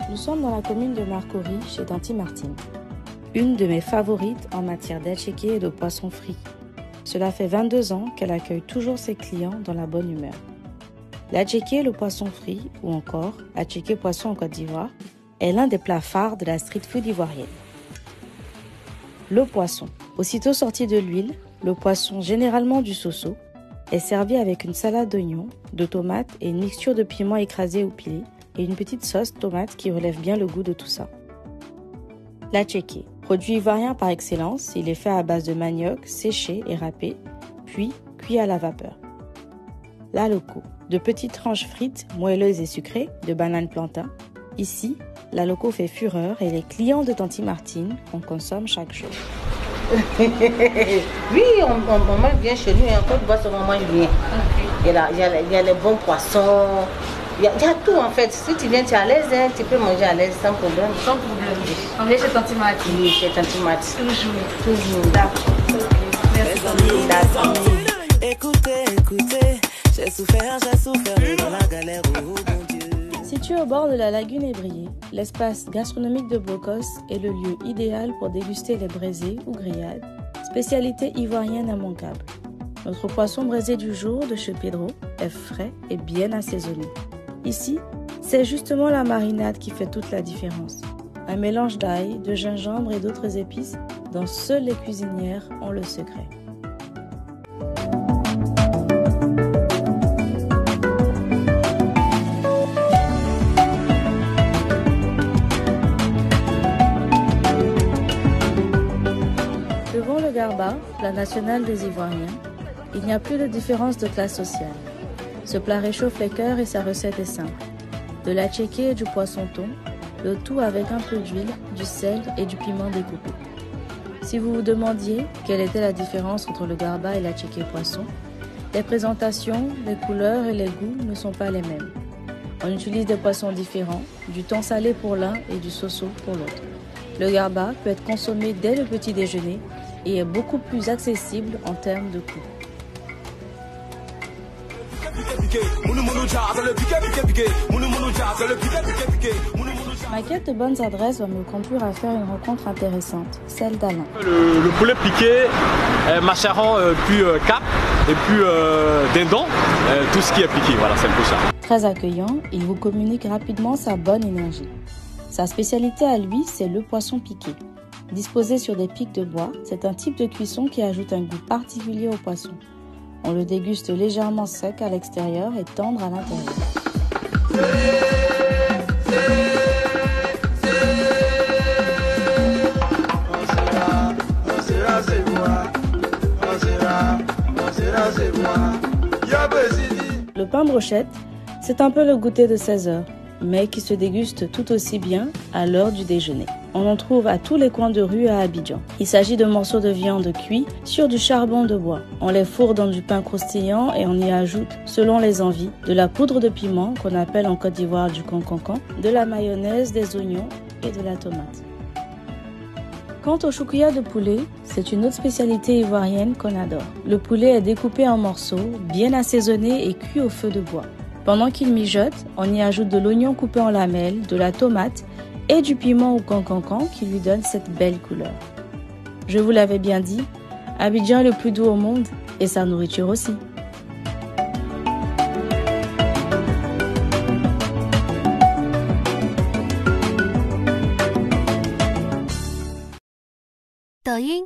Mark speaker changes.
Speaker 1: Nous sommes dans la commune de Marcory, chez Tanti Martine. Une de mes favorites en matière d'attiéké et de poissons frits. Cela fait 22 ans qu'elle accueille toujours ses clients dans la bonne humeur. L'attiéké, le poisson frit, ou encore attiéké poisson en Côte d'Ivoire, est l'un des plats phares de la street food ivoirienne. Le poisson. Aussitôt sorti de l'huile, le poisson, généralement du soso, est servi avec une salade d'oignons, de tomates et une mixture de piments écrasés ou pilés et une petite sauce tomate qui relève bien le goût de tout ça. L'attiéké. Produit ivoirien par excellence, il est fait à base de manioc séché et râpé, puis cuit à la vapeur. La loco. De petites tranches frites, moelleuses et sucrées, de bananes plantain. Ici, la loco fait fureur et les clients de Tanti Martine en consomment chaque jour.
Speaker 2: Oui, on mange bien chez nous, en Côte d'Ivoire, on mange bien. Il y a les bons poissons, il y a tout en fait. Si tu viens, tu es à l'aise, hein, tu peux manger à l'aise sans problème.
Speaker 3: Sans problème. On vient chez Tanti Martine.
Speaker 2: Oui, chez Tanti Martine.
Speaker 3: Toujours. D'accord.
Speaker 2: Merci.
Speaker 4: Écoutez, j'ai souffert dans la galère, oh mon Dieu.
Speaker 1: Situé au bord de la lagune ébriée, l'espace gastronomique de Bocos est le lieu idéal pour déguster les braisés ou grillades, spécialité ivoirienne immanquable. Notre poisson braisé du jour de chez Pedro est frais et bien assaisonné. Ici, c'est justement la marinade qui fait toute la différence. Un mélange d'ail, de gingembre et d'autres épices dont seules les cuisinières ont le secret. Devant le garba, la nationale des Ivoiriens, il n'y a plus de différence de classe sociale. Ce plat réchauffe les cœurs et sa recette est simple. De l'attiéké et du poisson thon, le tout avec un peu d'huile, du sel et du piment découpé. Si vous vous demandiez quelle était la différence entre le garba et l'attiéké poisson, les présentations, les couleurs et les goûts ne sont pas les mêmes. On utilise des poissons différents, du thon salé pour l'un et du soso pour l'autre. Le garba peut être consommé dès le petit déjeuner et est beaucoup plus accessible en termes de coût. Ma quête de bonnes adresses va me conduire à faire une rencontre intéressante, celle d'Alain.
Speaker 5: Le poulet piqué, macharon puis cap et puis dindon, tout ce qui est piqué, voilà, c'est un peu ça.
Speaker 1: Très accueillant, il vous communique rapidement sa bonne énergie. Sa spécialité à lui, c'est le poisson piqué. Disposé sur des pics de bois, c'est un type de cuisson qui ajoute un goût particulier au poisson. On le déguste légèrement sec à l'extérieur et tendre à l'intérieur. Le pain brochette, c'est un peu le goûter de 16 heures, mais qui se déguste tout aussi bien à l'heure du déjeuner. On en trouve à tous les coins de rue à Abidjan. Il s'agit de morceaux de viande cuits sur du charbon de bois. On les fourre dans du pain croustillant et on y ajoute, selon les envies, de la poudre de piment qu'on appelle en Côte d'Ivoire du cancancan, de la mayonnaise, des oignons et de la tomate. Quant au choukouya de poulet, c'est une autre spécialité ivoirienne qu'on adore. Le poulet est découpé en morceaux, bien assaisonné et cuit au feu de bois. Pendant qu'il mijote, on y ajoute de l'oignon coupé en lamelles, de la tomate et du piment au cancancan qui lui donne cette belle couleur. Je vous l'avais bien dit, Abidjan est le plus doux au monde et sa nourriture aussi.
Speaker 6: Douyin